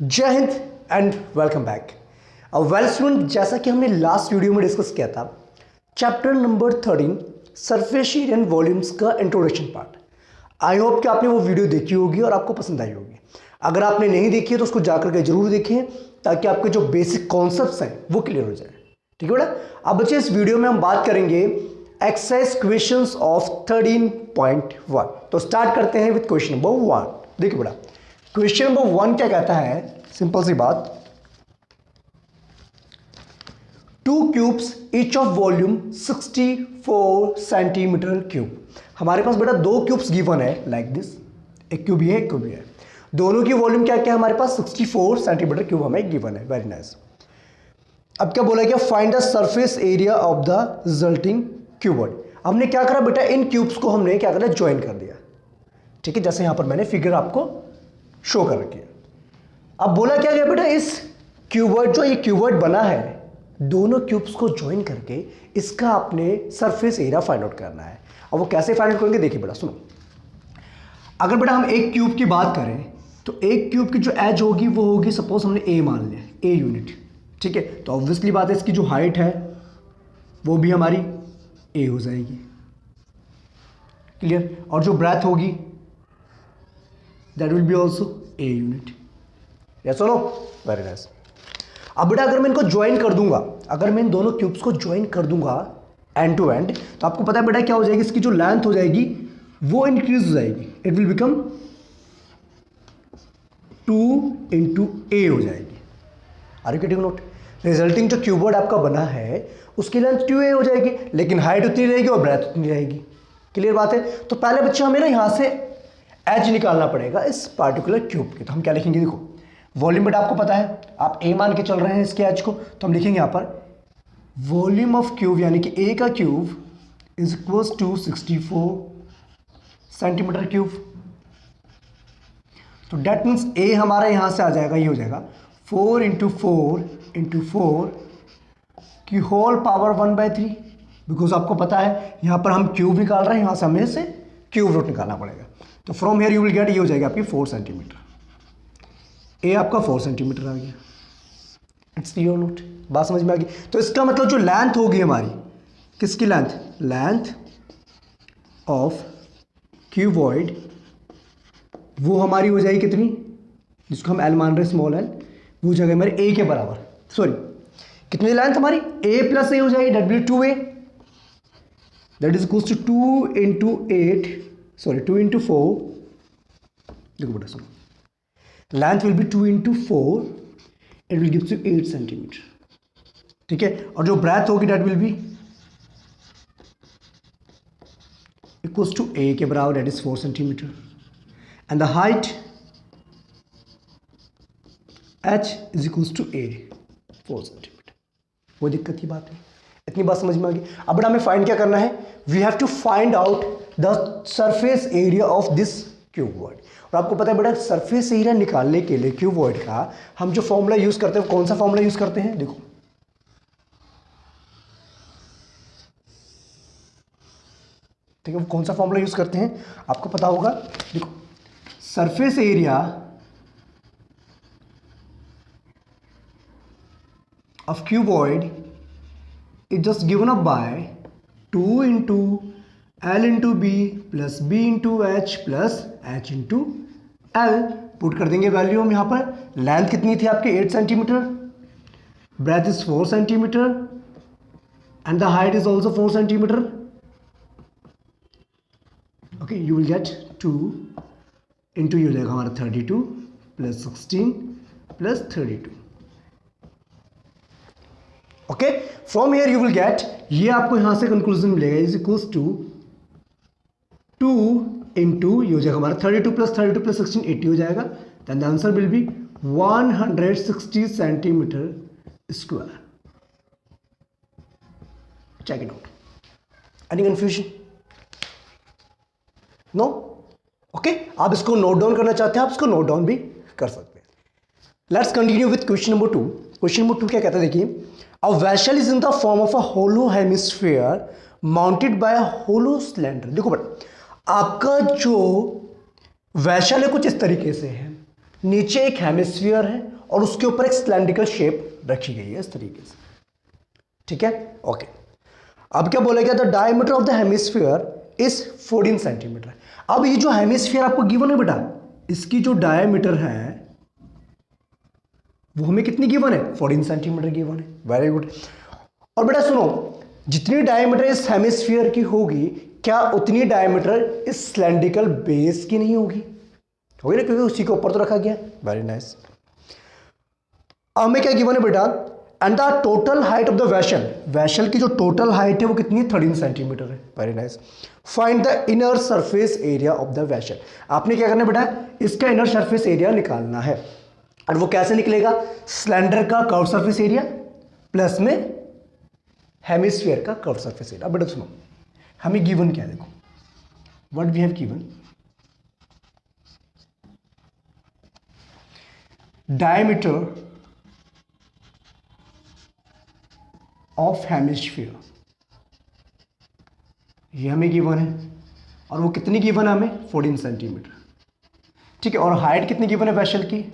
जय Hind and welcome back. Well student, जैसा कि हमने लास्ट वीडियो में डिस्कस किया था chapter number 13 surface area and volumes का इंट्रोडक्शन पार्ट। आई होप कि आपने वो वीडियो देखी होगी और आपको पसंद आई होगी। अगर आपने नहीं देखी है तो उसको जाकर के जरूर देखिए ताकि आपके जो बेसिक कॉन्सेप्ट्स हैं वो क्लियर हो जाए। ठीक है बेटा। अब बच्चे इस वीडियो में हम बात करेंगे एक्सरसाइज क्वेश्चंस ऑफ 13.1। तो स्टार्ट करते हैं विद क्वेश्चन नंबर 1। देखिए बेटा, क्वेश्चन नंबर 1 क्या कहता है, सिंपल सी बात, 2 cubes each of volume 64 centimetre cube. हमारे पास बेटा 2 क्यूब्स गिवन है लाइक दिस, एक क्यूब ये है एक क्यूब ये है, दोनों की वॉल्यूम क्या क्या है हमारे पास 64 सेंटीमीटर क्यूब हमें गिवन है। Very nice. अब क्या बोला गया, find the surface area of the resulting cuboid. हमने क्या करा बेटा, इन क्यूब्स को हमने क्या करा, ज्वाइन कर दिया। ठीक है, जैसे यहां पर मैंने फिगर आपको शो कर रखी है। अब बोला क्या गया बेटा, इस क्यूबॉइड जो ये क्यूबॉइड बना है दोनों क्यूब्स को ज्वाइन करके इसका आपने सरफेस एरिया फाइंड आउट करना है। और वो कैसे फाइंड आउट करेंगे, देखिए बेटा सुनो। अगर बेटा हम एक क्यूब की बात करें तो एक क्यूब की जो एज होगी वो होगी, सपोज हमने ए मान लिया, ए यूनिट। ठीक है, तो ऑब्वियसली बात है इसकी जो हाइट है वो भी हमारी ए हो जाएगी। क्लियर। और जो ब्रेथ होगी that will B also a unit. Yes और नो? Very nice. अब बेटा अगर मैं इनको ज्वाइन कर दूंगा, अगर मैं इन दोनों क्यूब्स को ज्वाइन कर दूंगा एंड टू एंड, तो आपको पता है बेटा क्या हो जाएगी, इसकी जो लेंथ हो जाएगी वो इंक्रीज हो जाएगी। It will become 2 into a हो जाएगी। Are you getting note? Resulting जो क्यूबॉइड आपका बना है उसकी लेंथ 2a हो जाएगी, लेकिन हाइट उतनी रहेगी और ब्रेथ उतनी रहेगी। क्लियर बात है। तो पहले बच्चे हमें ना यहां से एज निकालना पड़ेगा इस पार्टिकुलर क्यूब के। तो हम क्या लिखेंगे, देखो वॉल्यूम बेटा आपको पता है, आप a मान के चल रहे हैं इसके एज को, तो हम लिखेंगे यहां पर वॉल्यूम ऑफ क्यूब यानी कि a का cube is equal to 64 centimetre cube. तो डेट मीन्स a हमारा यहां से आ जाएगा, ये हो जाएगा 4 into 4 into 4 की होल पावर 1/3। बिकॉज आपको पता है यहां पर हम क्यूब निकाल रहे हैं, यहां से हमें से क्यूब रूट निकालना पड़ेगा। तो from here you will get, ये हो जाएगा आपकी 4 सेंटीमीटर। ए आपका 4 सेंटीमीटर आ गया। It's clear note? बात समझ में आ गई। तो इसका मतलब जो लेंथ होगी हमारी, किसकी लेंथ, लेंथ ऑफ क्यूबॉइड, वो हमारी हो जाएगी कितनी, जिसको हम एल मान रहे हैं, स्मॉल एल, वो हो जाएगा हमारे ए के बराबर। सॉरी, कितनी लेंथ हमारी, ए प्लस ए हो जाएगी, that will 2a, that is equals to 2 into 8, sorry 2 into 4। देखो बेटा सुनो, length will be 2 into 4, it will gives you 8 centimetre. ठीक है, और जो ब्रेथ होगी that will be equals to A के बराबर, that is 4 centimetre. And the height h is equals to a, 4 centimetre. कोई दिक्कत की बात नहीं, इतनी बात समझ में आ गई। अब बेटा हमें फाइंड क्या करना है, we have to find out the surface area of this cuboid. और आपको पता है बेटा सरफेस एरिया निकालने के लिए क्यूबॉइड का हम जो फॉर्मूला यूज करते हैं, कौन सा फॉर्मूला यूज करते हैं, देखो ठीक है, वो कौन सा फॉर्मूला यूज करते हैं आपको पता होगा। देखो surface area of cuboid is just given up by 2 into L into B plus B into H plus H into L। Put कर देंगे वैल्यू हम यहाँ पर। लेंथ कितनी थी आपके 8 centimetre, breadth is 4 centimetre and the height is also 4 centimetre. Okay, you will get 2 into, ये हो जाएगा हमारा 32 plus 16 plus 32। Okay, from here you will get, ये आपको यहां से कंक्लूजन मिलेगा इज इक्वल्स टू 2 इंटू, ये हो जाएगा हमारा 32 प्लस 16 80 हो जाएगा। Then the answer will be 160 centimetre square. Check it out. Any confusion? No? Okay, आप इसको नोट डाउन करना चाहते हैं, आप इसको नोट डाउन भी कर सकते हैं। Let's continue with question number 2। Question number 2 क्या कहता है, देखिए, a vessel is in the form of a hollow hemisphere mounted by a hollow cylinder। देखो बेटा आपका जो वैशल है कुछ इस तरीके से है, नीचे एक हेमिस्फीयर है और उसके ऊपर एक सिलेंड्रिकल शेप रखी गई है इस तरीके से, ठीक है, ओके। अब क्या बोला गया, the diameter of the hemisphere is 14 centimetre. अब ये जो हेमिस्फीयर आपको गिवन है बेटा, इसकी जो डायमीटर है वो हमें कितनी गिवन है, 14 सेंटीमीटर गिवन है, वेरी गुड। और बेटा सुनो, जितनी डायमीटर इस हेमिस्फीयर की होगी, क्या उतनी डायमीटर इस सिलेंड्रिकल बेस की नहीं होगी, होगी ना, क्योंकि उसी के ऊपर तो रखा गया, वेरी नाइस। अब हमें क्या गिवन है बेटा, and the total height of the vessel, vessel की जो टोटल हाइट है वो कितनी है, 13 सेंटीमीटर है, very nice. Find the inner surface area of the vessel, आपने क्या करना है बेटा, इसका इनर सरफेस एरिया निकालना है। और वो कैसे निकलेगा, सिलेंडर का कर्व सरफेस एरिया प्लस में हेमिस्फीयर का कर्व सरफेस एरिया। अब बेटा सुनो, हमें गिवन क्या है, देखो what we have given, diameter of hemisphere, ये हमें गिवन है, और वो कितनी गिवन है हमें, 14 सेंटीमीटर, ठीक है। और हाइट कितनी गिवन है वैशल की,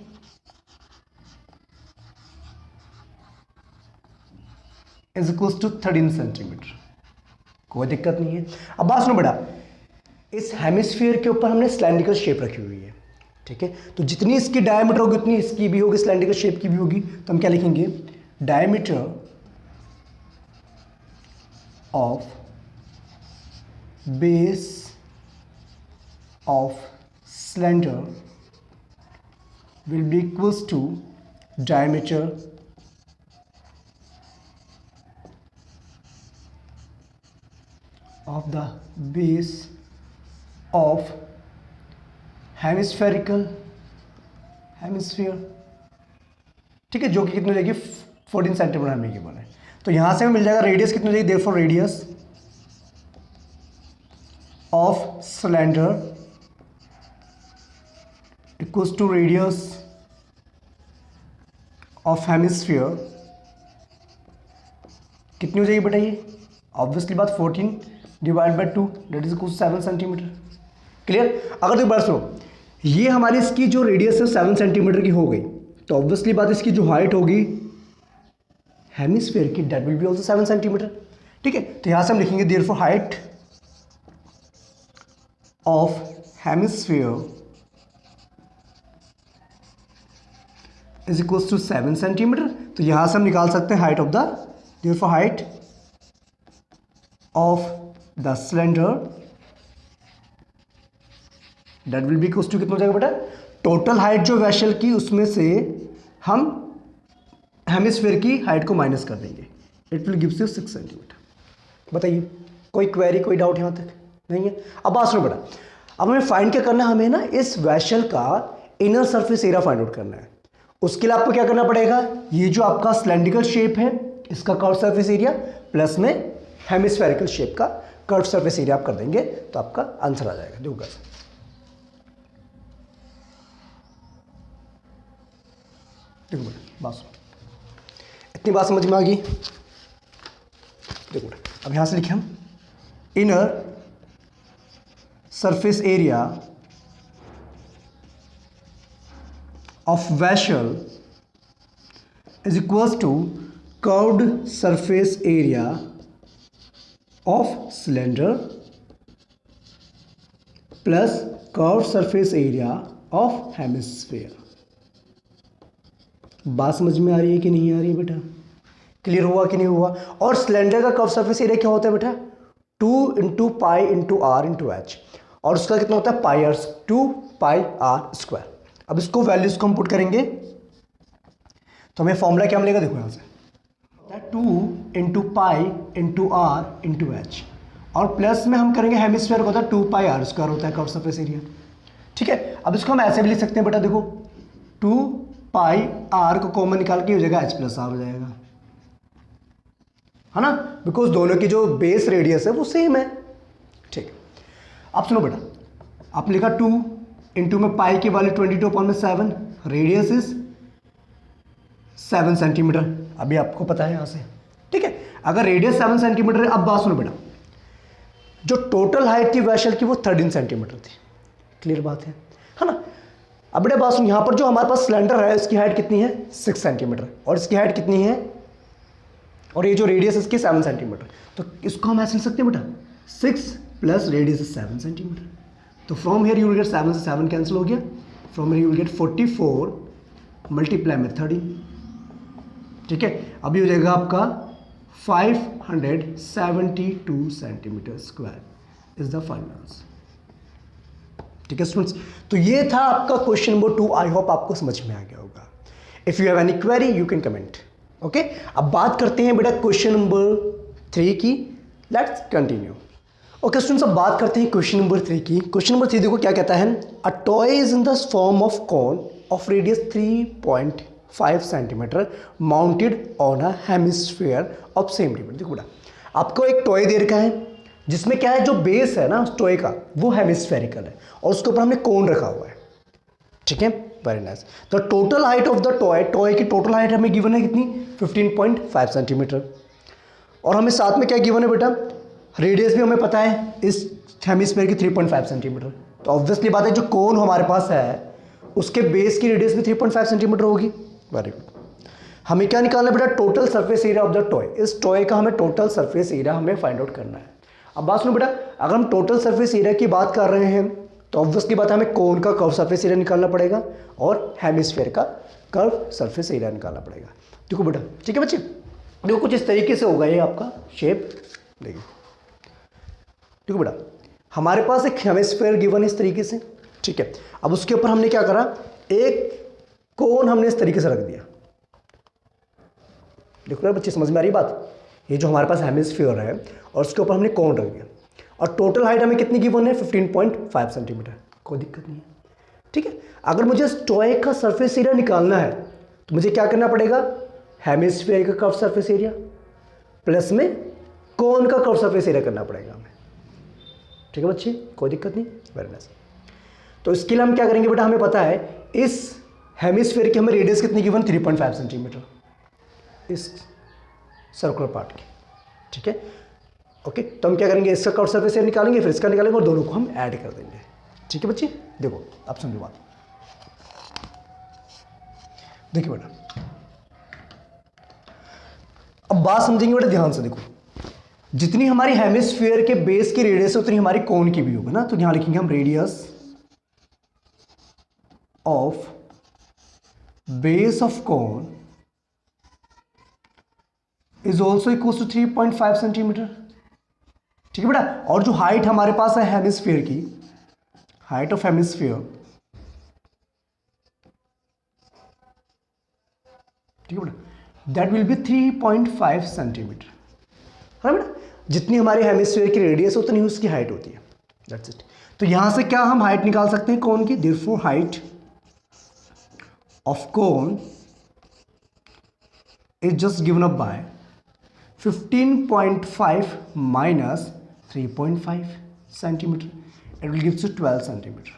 इज इक्वल टू 13 सेंटीमीटर, कोई दिक्कत नहीं है। अब बात सुनो बेटा, इस हेमिस्फीयर के ऊपर हमने सिलेंड्रिकल शेप रखी हुई है, ठीक है, तो जितनी इसकी डायमीटर होगी उतनी इसकी भी होगी, सिलेंड्रिकल शेप की भी होगी, तो हम क्या लिखेंगे, diameter of base of cylinder will be equals to diameter of the base of hemispherical hemisphere, ठीक है, जो कि कितनी हो जाएगी, 14 सेंटीमीटर हमें गिवन है। तो यहां से हमें मिल जाएगा रेडियस कितनी हो जाएगी, therefore radius of cylinder equals to radius of hemisphere, कितनी हो जाएगी बेटा, ये ऑब्वियसली बात 14 divide by 2 that is equal 7 centimetre, clear. अगर तो बात सुनो, ये हमारी इसकी जो रेडियस है 7 सेंटीमीटर की हो गई, तो ऑब्वियसली बात इसकी जो हाइट होगी हेमिस्फीयर की, that will be also 7 centimetre, ठीक है। तो यहां से हम लिखेंगे therefore height of hemisphere is equal to 7 centimetre. तो यहां से हम निकाल सकते हैं height of the, therefore height of the cylinder that will be equal to, कितना हो जाएगा बेटा, टोटल हाइट जो वैशल की उसमें से हम हेमिस्फीयर की हाइट को माइनस कर देंगे, it will gives you 6 centimetre. बताइए कोई क्वेरी, कोई डाउट यहां तक नहीं है। अब बात सुनो बेटा, अब हमें फाइंड क्या करना है, हमें ना इस वैशल का inner surface area find out करना है। उसके लिए आपको क्या करना पड़ेगा, ये जो आपका सिलेंड्रिकल शेप है इसका कर्व सरफेस एरिया प्लस में हेमिस्फेरिकल शेप का कर्व सरफेस एरिया आप कर देंगे तो आपका आंसर आ जाएगा। देखो कैसे, देखो बेटा बात सुनो, इतनी बात समझ में आ गई। देखो बेटा अब यहां से लिखे हम inner surface area of vessel is equals to curved surface area of cylinder plus curved surface area of hemisphere. बात समझ में आ रही है कि नहीं आ रही है बेटा, क्लियर हुआ कि नहीं हुआ। और सिलेंडर का कर्व सरफेस एरिया क्या होता है बेटा, 2 into pi into R into H, और उसका कितना होता है pi R, 2 pi R square. अब इसको वैल्यूज को हम पुट करेंगे तो हमें फॉर्मूला क्या मिलेगा, देखो यहां से 2 into pi into R into H, और प्लस में हम करेंगे हेमिस्फीयर को होता है 2 पाई आर स्क्वायर होता है कर्व सरफेस एरिया, ठीक है। अब इसको हम ऐसे भी लिख सकते हैं बेटा, देखो 2 पाई आर को कॉमन निकाल के हो जाएगा एच प्लस आर हो जाएगा, है ना, बिकॉज दोनों की जो बेस रेडियस है वो सेम है, ठीक। अब सुनो बेटा, आपने लिखा 2 इंटू में पाई की वैल्यू 22/7, रेडियस इज 7 सेंटीमीटर, अभी आपको पता है यहां से, ठीक है। अगर रेडियस 7 सेंटीमीटर है, अब बात सुनो बेटा, जो टोटल हाइट थी वैशल की वो 13 सेंटीमीटर थी, क्लियर बात है ना। अब बेटा बात सुन, यहाँ पर जो हमारे पास सिलेंडर है इसकी हाइट कितनी है 6 सेंटीमीटर और इसकी हाइट कितनी है, और ये जो रेडियस है इसकी 7 सेंटीमीटर। तो इसको हम ऐसे लिख सकते हैं बेटा 6 प्लस रेडियस इज 7 सेंटीमीटर। तो from here you will gate 7 से 7 कैंसिल हो गया, from here you will gate 44 multiply में 13। ठीक है, अभी हो जाएगा आपका 572 centimetre square is the final answer. ठीक है स्टूडेंट्स, तो ये था आपका क्वेश्चन नंबर 2। आई होप आपको समझ में आ गया होगा। If you have any query you can comment. Okay, अब बात करते हैं बेटा क्वेश्चन नंबर 3 की। Let's continue. ओके स्टूडेंट्स, अब बात करते हैं क्वेश्चन नंबर 3 की। क्वेश्चन नंबर 3 देखो क्या कहता है, a toy is in the form of cone of radius 3.5 centimetre mounted on a hemisphere of same dimension. देखो बेटा आपको एक टॉय दे रखा है जिसमें क्या है, जो बेस है ना उस टॉय का वो हेमिस्फेरिकल है और उसके ऊपर हमने कोन रखा हुआ है। ठीक है, very nice. The total height of the toy, toy की टोटल हाइट हमें गिवन है कितनी 15.5 सेंटीमीटर, और हमें साथ में क्या गिवन है बेटा, रेडियस भी हमें पता है इस हेमिस्फीयर की 3.5 सेंटीमीटर। तो ऑब्वियसली बात है जो कोन हमारे पास है उसके बेस की रेडियस भी 3.5 सेंटीमीटर होगी। Very good. हमें क्या निकालना है बेटा, total surface area of the toy. इस टॉय का हमें टोटल सरफेस एरिया हमें फाइंड आउट करना है। अब बात सुनो बेटा, अगर हम टोटल सरफेस एरिया की बात कर रहे हैं तो ऑब्वियसली बात है हमें कोन का कर्व सरफेस एरिया निकालना पड़ेगा और हेमिस्फीयर का कर्व सरफेस एरिया निकालना पड़ेगा। देखो बेटा, ठीक है बच्चे, देखो कुछ इस तरीके से होगा ये आपका शेप। देखिए देखो बेटा, हमारे पास एक हेमिस्फीयर गिवन है इस तरीके से। ठीक है, अब उसके ऊपर हमने क्या करा, एक कोन हमने इस तरीके से रख दिया। देखो बच्चे समझ में आ रही बात, ये जो हमारे पास हेमिस्फीयर है और उसके ऊपर हमने कोन रख दिया, और टोटल हाइट हमें कितनी गिवन है 15.5 सेंटीमीटर। कोई दिक्कत नहीं है। ठीक है, अगर मुझे इस टॉय का सरफेस एरिया निकालना है तो मुझे क्या करना पड़ेगा, हेमिस्फीयर का कर्व सरफेस एरिया प्लस में कोन का कर्व सरफेस एरिया करना पड़ेगा हमें। ठीक है बच्चे, कोई दिक्कत नहीं, वेरी नाइस। तो इसके लिए हम क्या करेंगे बेटा, हमें पता है इस हेमिस्फीयर की हमें रेडियस कितनी गिवन 3.5 सेंटीमीटर इस सर्कुलर पार्ट की। ठीक है, ओके, तो हम क्या करेंगे, इसका कर्व सरफेस एरिया निकालेंगे, फिर इसका निकालेंगे और दोनों को हम ऐड कर देंगे। ठीक है बच्चे, देखो आप समझो बात। देखिए बेटा, अब बात समझेंगे बेटा ध्यान से। देखो जितनी हमारी हेमिस्फीयर के बेस की रेडियस है उतनी हमारी कोन की भी होगी ना, तो यहां लिखेंगे हम radius of base of cone is also equal to 3.5 centimetre. ठीक है बेटा, और जो हाइट हमारे पास है हेमिस्फीयर की, हाइट ऑफ हेमिस्फीयर, ठीक है बेटा, दैट विल बी 3.5 सेंटीमीटर। है बेटा, जितनी हमारे हेमिस्फीयर की रेडियस उतनी उसकी हाइट होती है। That's it. तो यहां से क्या हम हाइट निकाल सकते हैं कोन की, therefore height of cone is just given up by 15.5 minus 3.5 centimetre, it will gives you 12 centimetre.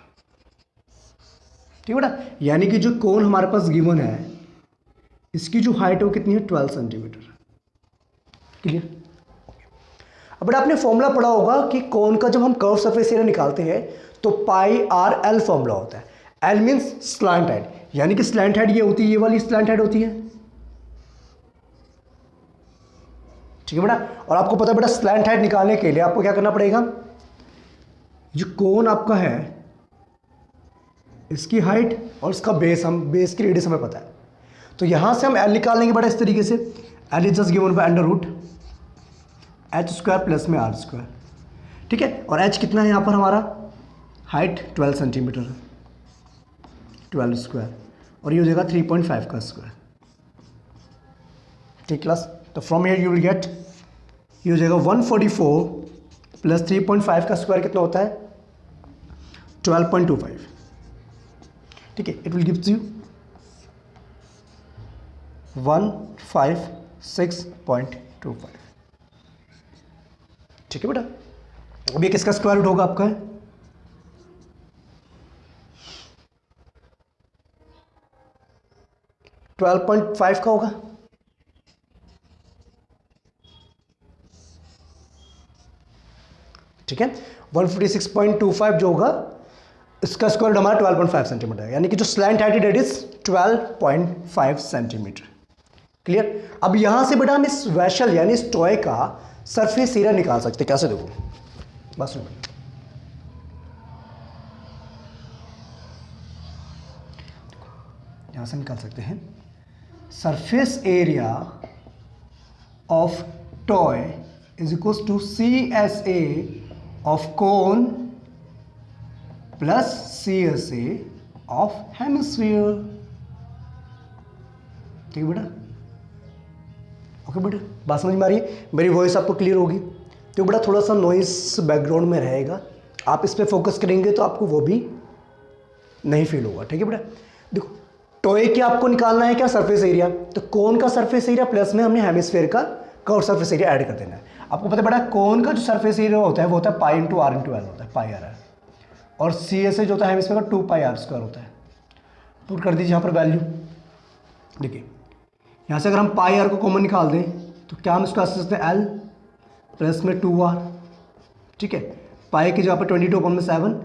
ठीक है बेटा, यानी कि जो कोन हमारे पास गिवन है इसकी जो हाइट है वो कितनी है 12 सेंटीमीटर। क्लियर। अब बेटा आपने फॉर्मूला पढ़ा होगा कि कोन का जब हम कर्व सरफेस एरिया निकालते हैं तो पाई आर एल फॉर्मूला होता है। एल मीन्स स्लैंट हेड, यानी कि स्लैंट हेड ये होती है, ये वाली स्लैंट हेड होती है। ठीक है बेटा, और आपको पता है बेटा स्लैंट हाइट निकालने के लिए आपको क्या करना पड़ेगा, जो कोन आपका है इसकी हाइट और इसका बेस, हम बेस की रेडियस हमें पता है, तो यहां से हम एल निकाल लेंगे बेटा इस तरीके से। L is just given by under root H square plus में आर स्क्वायर। ठीक है, और एच कितना है यहाँ पर हमारा, हाइट 12 सेंटीमीटर है, 12 स्क्वायर, और ये हो जाएगा 3.5 का स्क्वायर। ठीक क्लास, तो from here you will get, ये हो जाएगा 144 प्लस 3.5 का स्क्वायर कितना होता है 12.25। ठीक है, इट विल गिव्स यू 156.25। ठीक है बेटा, अब ये किसका स्क्वायर रूट होगा आपका, 12.5 का होगा। ठीक है, 156.25 जो होगा इसका स्क्वायर हमारा 12.5 सेंटीमीटर है, यानी कि जो स्लैंट हाइट है डेट इज 12.5 सेंटीमीटर। क्लियर। अब यहां से बेटा हम इस वेसल यानी इस टॉय का सरफेस एरिया निकाल सकते हैं। कैसे? देखो बस यहां से निकाल सकते हैं surface area of toy is equal to CSA of cone plus CSA of hemisphere. ठीक है बेटा? ओके बेटा, बात समझ में आ रही है? मेरी वॉइस आपको क्लियर होगी? तो बेटा थोड़ा सा नॉइस बैकग्राउंड में रहेगा, आप इस पर फोकस करेंगे तो आपको वो भी नहीं फील होगा। ठीक है बेटा? देखो टॉय क्या आपको निकालना है, क्या? Surface area. तो कोन का सरफेस एरिया प्लस में हमने हेमिस्फीयर का कर्व सरफेस एरिया ऐड कर देना है। आपको पता है बेटा कोन का जो सरफेस एरिया होता है वो होता है pi into R into L होता है, पाई आर है, और CSA जो होता है हेमिस्फीयर का 2 पाई आर स्क्वायर होता है। पुट कर दीजिए यहाँ पर वैल्यू। देखिए यहाँ से अगर हम पाई आर को कॉमन निकाल दें तो क्या हम इसको ऐसे सकते हैं एल प्लस में 2r। ठीक है, पाई की जगह पर 22/7,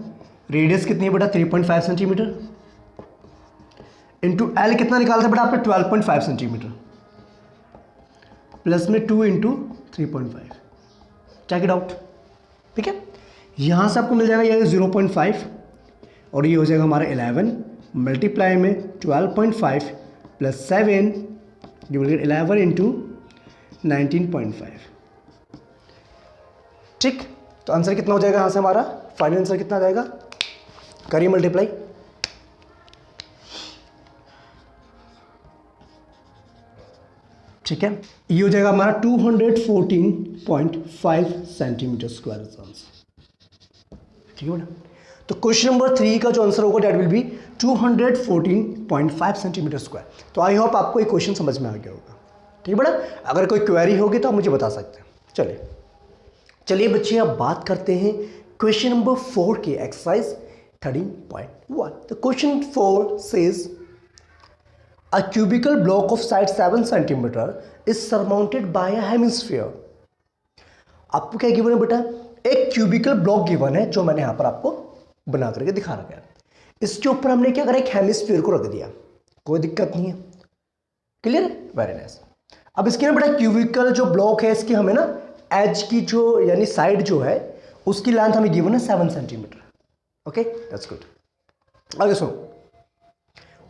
रेडियस कितनी है बेटा 3.5 सेंटीमीटर, इंटू एल कितना निकालते हैं बेटा आपने 12.5 सेंटीमीटर, प्लस में 2 इंटू 3.5। Check it out. ठीक है, यहाँ से आपको मिल जाएगा ये 0.5 और ये हो जाएगा हमारा 11 मल्टीप्लाई में 12.5 plus 7 you will get 11 into 19.5। ठीक, तो आंसर कितना हो जाएगा यहाँ से हमारा फाइनल आंसर कितना आ जाएगा? करिए मल्टीप्लाई। ठीक है, ये हो जाएगा हमारा 214.5 सेंटीमीटर स्क्वायर आंसर। ठीक है बेटा? तो क्वेश्चन नंबर 3 का जो आंसर होगा that will be 214.5 centimetre square. तो आई होप आपको ये क्वेश्चन समझ में आ गया होगा। ठीक है बेटा? अगर कोई क्वेरी होगी तो आप मुझे बता सकते हैं। चलिए बच्चे अब बात करते हैं क्वेश्चन नंबर 4 की, एक्सरसाइज 13.1। तो question 4 says a cubical block of side 7 centimetre is surmounted bye a hemisphere. आपको क्या गिवन है बेटा? एक क्यूबिकल ब्लॉक गिवन है जो मैंने यहां पर आपको बना करके दिखा रखा है। इसके ऊपर हमने क्या करा, एक हेमिस्फीयर को रख दिया, कोई दिक्कत नहीं है। क्लियर है? Very nice. अब इसके ना बेटा क्यूबिकल जो ब्लॉक है इसकी हमें ना एज की जो यानी साइड जो है उसकी लेंथ हमें गिवन है 7 सेंटीमीटर। Okay that's good. आगे सुनो,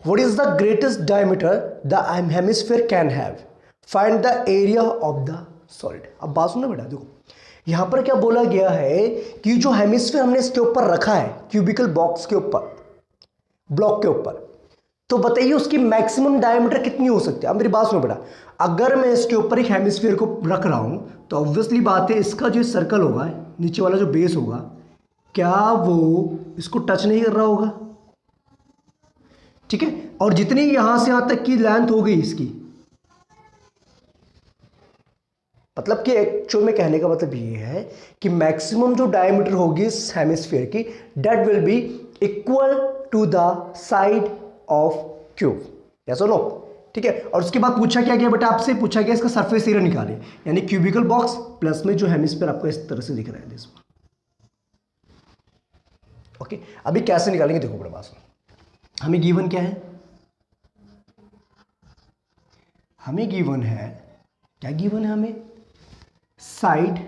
what is the greatest diameter the hemisphere can have, find the area of the solid. अब बात सुनो बेटा, देखो यहां पर क्या बोला गया है कि जो हेमिस्फीयर हमने इसके ऊपर रखा है क्यूबिकल बॉक्स के ऊपर, ब्लॉक के ऊपर, तो बताइए उसकी मैक्सिमम डायमीटर कितनी हो सकती है। अब मेरी बात सुनो बेटा, अगर मैं इसके ऊपर एक हेमिस्फीयर को रख रहा हूं तो ऑब्वियसली बात है इसका जो सर्कल होगा, नीचे वाला जो बेस होगा, क्या वो इसको टच नहीं कर रहा होगा? ठीक है, और जितनी यहां से यहां तक की लेंथ हो गई इसकी, मतलब कि एक्चुअल में कहने का मतलब ये है कि मैक्सिमम जो डायमीटर होगी इस हेमिस्फीयर की that will be equal to the side of cube. Yes और नो? ठीक है, और उसके बाद पूछा क्या गया बेटा आपसे? पूछा गया इसका सरफेस एरिया निकालिए, यानी क्यूबिकल बॉक्स प्लस में जो हेमिस्फीयर आपको इस तरह से दिख रहा है दिस वन। ओके, अभी कैसे निकालेंगे देखो बेटा बात, हमें गिवन क्या है? हमें गिवन है, क्या गिवन है हमें? Side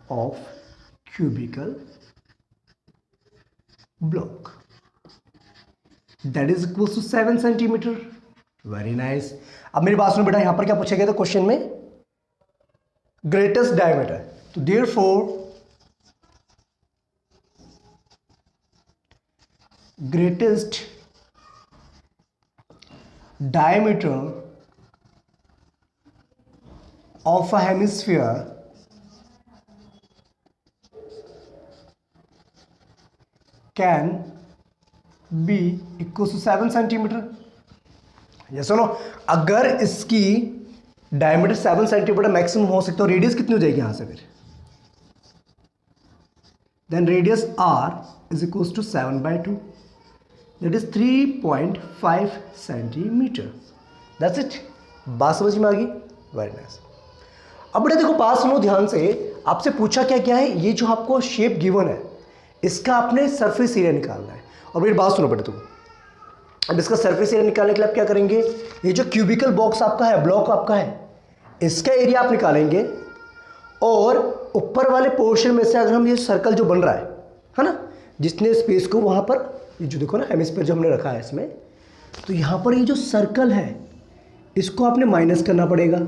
of cubical block that is equal to 7 centimetre. Very nice. अब मेरी बात सुनो बेटा, यहां पर क्या पूछा गया था क्वेश्चन में? Greatest diameter. तो therefore greatest diameter of a hemisphere can be equal to 7 centimetre. Yes no? अगर इसकी डायमीटर 7 सेंटीमीटर मैक्सिमम हो सकता है, रेडियस कितनी हो जाएगी यहां से फिर? Then radius r is equal to 7/2 that is 3.5 centimetre. That's it. बात समझ में आ गई? Very nice. अब बेटा देखो बात सुनो ध्यान से, आपसे पूछा क्या क्या है, ये जो आपको शेप गिवन है इसका आपने सरफेस एरिया निकालना है। और मेरी बात सुनो बेटा तुम, अब इसका सरफेस एरिया निकालने के लिए आप क्या करेंगे, ये जो क्यूबिकल बॉक्स आपका है, ब्लॉक आपका है, इसका एरिया आप निकालेंगे और ऊपर वाले पोर्शन में से अगर हम ये सर्कल जो बन रहा है ना, जितने स्पेस को वहाँ पर ये जो देखो ना हेमिस्फीयर जो हमने रखा है इसमें, तो यहाँ पर ये जो सर्कल है इसको आपने माइनस करना पड़ेगा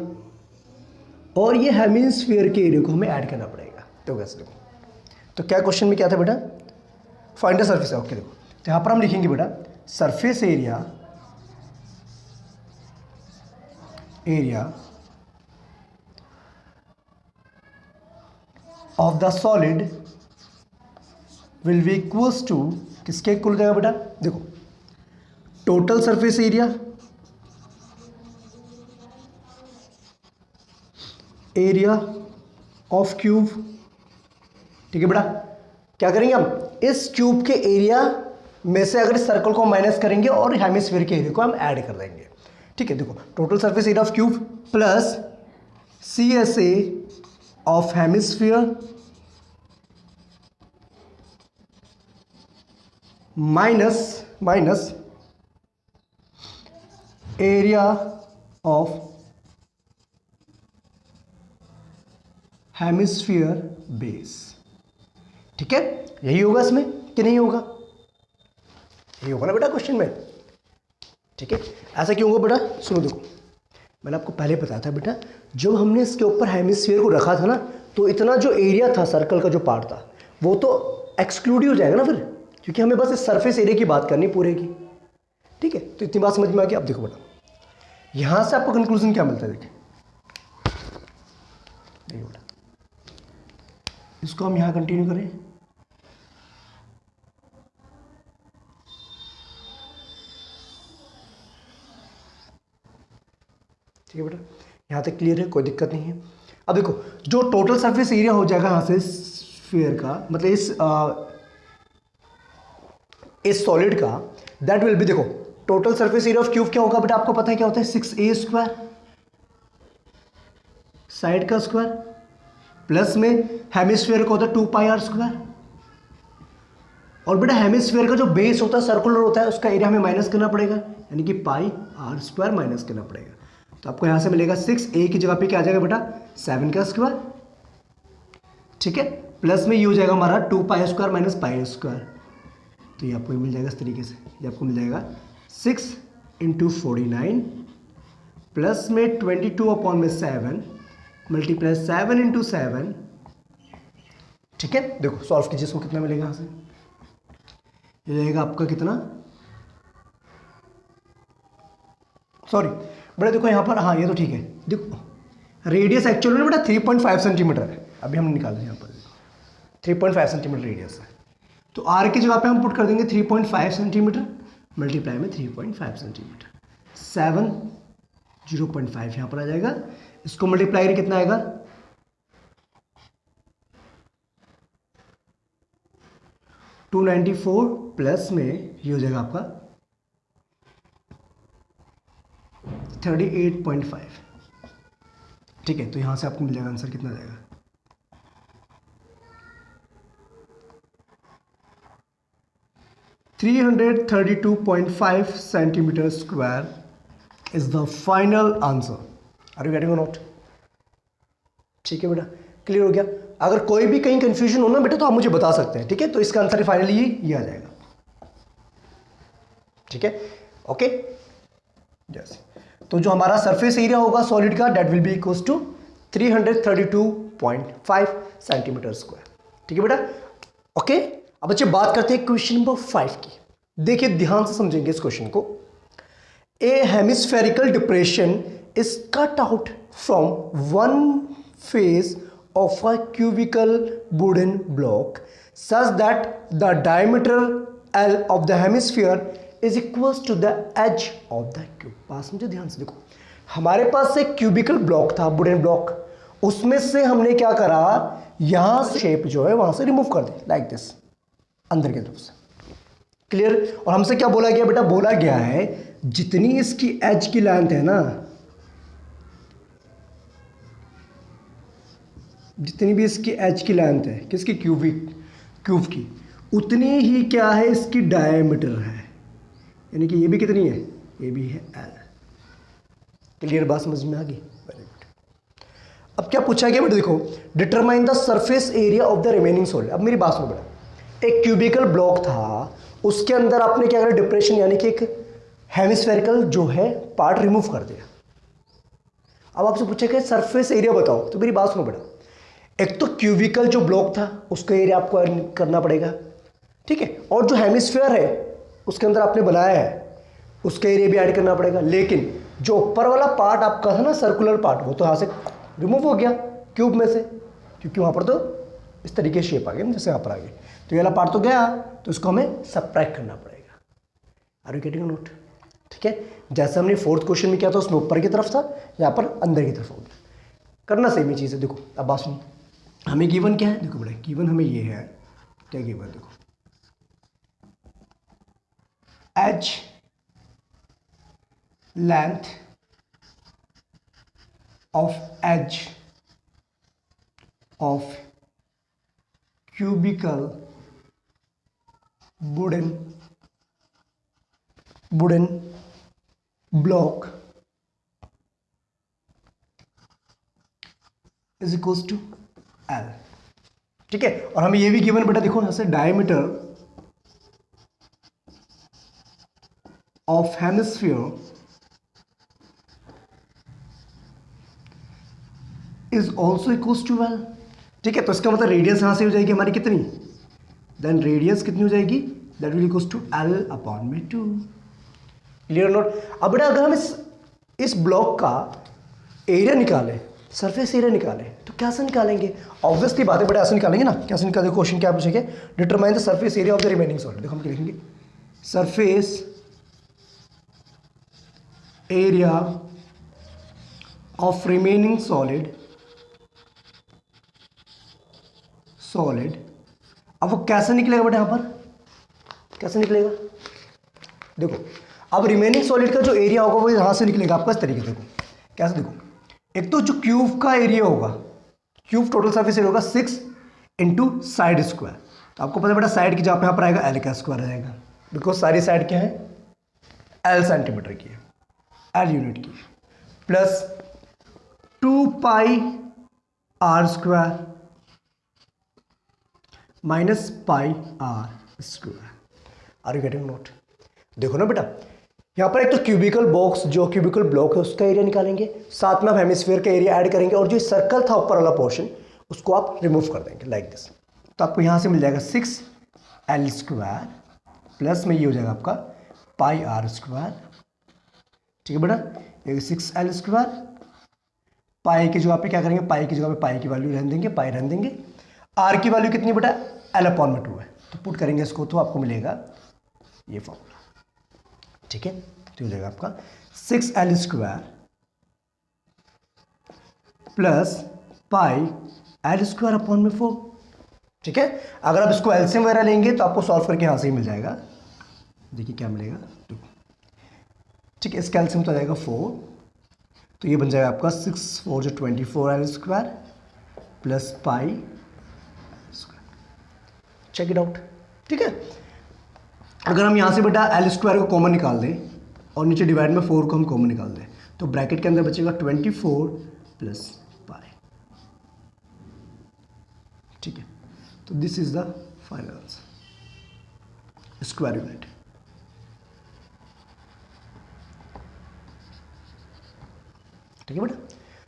और ये हेमिस्फीयर के एरिया को हमें ऐड करना पड़ेगा। तो कैसे देखो, तो क्या क्वेश्चन में क्या था बेटा, फाइंड द सरफेस। ओके देखो, तो यहाँ पर हम लिखेंगे बेटा surface area of the solid will be equals to, किसके इक्वल हो जाएगा बेटा, देखो total surface area of cube. ठीक है बेटा, क्या करेंगे हम, इस क्यूब के एरिया में से अगर इस सर्कल को माइनस करेंगे और हेमिस्फीयर के एरिया को हम ऐड कर देंगे। ठीक है, देखो total surface area of cube plus CSA of hemisphere minus area of hemisphere base. ठीक है, यही होगा इसमें कि नहीं होगा, यही होगा ना बेटा क्वेश्चन में। ठीक है, ऐसा क्यों होगा बेटा, सुनो देखो, मैंने आपको पहले बताया था बेटा, जब हमने इसके ऊपर हेमिस्फीयर को रखा था ना, तो इतना जो एरिया था सर्कल का जो पार्ट था वो तो एक्सक्लूड ही हो जाएगा ना फिर, क्योंकि हमें बस इस सरफेस एरिया की बात करनी पूरे की। ठीक है, तो इतनी बात समझ में आ गई। अब देखो बेटा, यहां से आपको कंक्लूजन क्या मिलता है, देखिए बेटा, इसको हम यहां कंटिन्यू करें, ठीक है बेटा, यहां तक क्लियर है, कोई दिक्कत नहीं है। अब देखो, जो टोटल सरफेस एरिया हो जाएगा यहां से स्फीयर का, मतलब इस सॉलिड का, दैट विल बी, देखो total surface area of cube क्या होगा बेटा, आपको पता है क्या होता है, 6a² साइड का स्क्वायर प्लस में हेमिस्फीयर का होता है 2πr²। और बेटा हेमिस्फीयर का जो बेस होता है सर्कुलर होता है, उसका एरिया हमें माइनस करना पड़ेगा, यानी कि πr² माइनस करना पड़ेगा। तो आपको यहां से मिलेगा 6a की जगह पे क्या आ जाएगा बेटा, 7 का स्क्वायर। ठीक है, प्लस में ये हो जाएगा हमारा 2π² माइनस π²। तो ये आपको मिल जाएगा इस तरीके से, ये आपको मिल जाएगा 6 × 49 प्लस में 22/7 मल्टीप्लाई 7 × 7। ठीक है, देखो सॉल्व कीजिए, इसको कितना मिलेगा यहाँ से, ये जाएगा आपका कितना, सॉरी बेटा देखो यहाँ पर, हाँ ये तो ठीक है, देखो रेडियस एक्चुअल में बेटा 3.5 सेंटीमीटर है, अभी हम निकाल रहे हैं यहाँ पर 3.5 सेंटीमीटर रेडियस है। तो आर की जगह पे हम पुट कर देंगे 3.5 सेंटीमीटर मल्टीप्लाई में 3.5 सेंटीमीटर, 7 0.5 यहाँ पर आ जाएगा। इसको मल्टीप्लाई करें कितना आएगा, 294 प्लस में ये हो जाएगा आपका 38.5। ठीक है, तो यहां से आपको मिल जाएगा आंसर कितना जाएगा, 332.5 centimetre square is the final answer. Are you getting note? ठीक है बेटा, क्लियर हो गया। अगर कोई भी कहीं कंफ्यूजन हो ना बेटा तो आप मुझे बता सकते हैं, ठीक है। तो इसका आंसर फाइनली ये आ जाएगा, ठीक है, ओके यस। तो जो हमारा सरफेस एरिया होगा सॉलिड का that will be equals to 332.5 centimetre square, ठीक है बेटा, ओके। अब बच्चे बात करते हैं क्वेश्चन नंबर 5 की। देखिए ध्यान से समझेंगे इस क्वेश्चन को। A hemispherical depression is cut out from one face of a cubical wooden block such that the diameter L of the hemisphere is equals to the edge of the cube। पास मुझे ध्यान से देखो, हमारे पास एक cubical block था, wooden block, उसमें से हमने क्या करा, यहां से शेप जो है वहां से रिमूव कर दी लाइक दिस, अंदर की तरफ से, क्लियर। और हमसे क्या बोला गया बेटा, बोला गया है जितनी इसकी एज की लेंथ है ना, जितनी भी इसकी एज की लेंथ है किसकी, क्यूब की, उतनी ही क्या है इसकी डायमीटर है, यानी कि ये भी कितनी है, ये भी है L। क्लियर बात समझ में आ गई? Very good. अब क्या पूछा गया बेटा, देखो determine the surface area of the remaining solid. अब मेरी बात सुनो बेटा, एक क्यूबिकल ब्लॉक था, उसके अंदर आपने क्या करा, डिप्रेशन यानी कि एक हेमिस्फेरिकल जो है पार्ट रिमूव कर दिया। अब आपसे पूछा गया सरफेस एरिया बताओ, तो मेरी बात सुनो बेटा, एक तो क्यूबिकल जो ब्लॉक था उसका एरिया आपको ऐड करना पड़ेगा, ठीक है, और जो हेमिस्फेयर है उसके अंदर आपने बनाया है उसका एरिया भी ऐड करना पड़ेगा। लेकिन जो ऊपर वाला पार्ट आपका था ना, सर्कुलर पार्ट, वो तो यहाँ से रिमूव हो गया क्यूब में से, क्योंकि वहाँ पर तो इस तरीके शेप आ गया ना, जैसे यहाँ पर आ गई, तो ये वाला पार्ट तो गया, तो इसको हमें सब्ट्रैक्ट करना पड़ेगा। Are you getting note? ठीक है, जैसे हमने फोर्थ क्वेश्चन में किया था उसमें ऊपर की तरफ था, यहाँ पर अंदर की तरफ हो गया, करना सेम ही चीज़ है। देखो अब बात सुनो, हमें गिवन क्या है, देखो बड़े गिवन हमें ये है, क्या गिवन, देखो edge length of edge of cubical wooden block is equals to L। ठीक है, और हमें ये भी गिवन बेटा, देखो यहां से diameter of hemisphere is also equals to L। ठीक है, तो इसका मतलब रेडियस यहां से हो जाएगी हमारी कितनी, देन रेडियस कितनी हो जाएगी, that will equals to L/2। Clear note? अब बेटा अगर हम इस ब्लॉक का एरिया निकालें, सरफेस एरिया निकालें, तो कैसे निकालेंगे? ऑब्वियसली बात है बेटा, ऐसे निकालेंगे ना, कैसे निकालेंगे? क्वेश्चन क्या पूछेंगे, determine the surface area of the remaining solid. देखो हम लिखेंगे surface area of remaining solid, अब वो कैसे निकलेगा बेटा, यहां पर कैसे निकलेगा? देखो अब रिमेनिंग सॉलिड का जो एरिया होगा वो यहां से निकलेगा आपका इस तरीके से। देखो कैसे, देखो एक तो जो क्यूब का एरिया होगा, क्यूब टोटल सरफेस एरिया होगा 6 इंटू साइड स्क्वायर, तो आपको पता बेटा साइड की जगह पे यहाँ पर आएगा L का स्क्वायर आएगा, बिकॉज सारी साइड क्या है, L सेंटीमीटर की है, L यूनिट की, plus 2 pi R square minus pi R square. Are you getting note? देखो ना बेटा, यहाँ पर एक तो क्यूबिकल बॉक्स जो क्यूबिकल ब्लॉक है उसका एरिया निकालेंगे, साथ में आप हेमिस्फीयर का एरिया ऐड करेंगे, और जो सर्कल था ऊपर वाला पोर्शन उसको आप रिमूव कर देंगे लाइक दिस। तो आपको यहाँ से मिल जाएगा 6L स्क्वायर प्लस में ये हो जाएगा आपका पाई R स्क्वायर। ठीक है बेटा, ये 6L स्क्वायर, पाई की जगह पे क्या करेंगे, पाई की जगह पे पाई की वैल्यू रहने देंगे, पाई रहने देंगे, आर की वैल्यू कितनी बेटा, L/2 है, तो पुट करेंगे इसको तो आपको मिलेगा ये फॉर्मूला। ठीक है, तो हो जाएगा आपका 6L स्क्वायर प्लस पाई L स्क्वायर अपॉन में 4। ठीक है, अगर आप इसको एलसीएम वगैरह लेंगे तो आपको सॉल्व करके यहाँ से ही मिल जाएगा। देखिए क्या मिलेगा, ठीक है, इसका एलसीएम तो आ जाएगा 4, तो ये बन जाएगा आपका 6 4 जो 24L square plus pi, check it out. ठीक है, अगर हम यहाँ से बेटा L स्क्वायर को कॉमन निकाल दें और नीचे डिवाइड में 4 को हम कॉमन निकाल दें, तो ब्रैकेट के अंदर बचेगा 24 प्लस पाई। ठीक है, तो this is the final answer, square unit. ठीक है बेटा,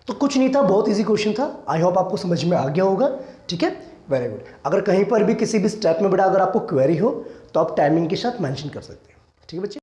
तो कुछ नहीं था, बहुत इजी क्वेश्चन था, आई होप आपको समझ में आ गया होगा। ठीक है, वेरी गुड। अगर कहीं पर भी किसी भी स्टेप में बेटा अगर आपको क्वेरी हो तो आप टाइमिंग के साथ मेंशन कर सकते हैं। ठीक है बच्चे।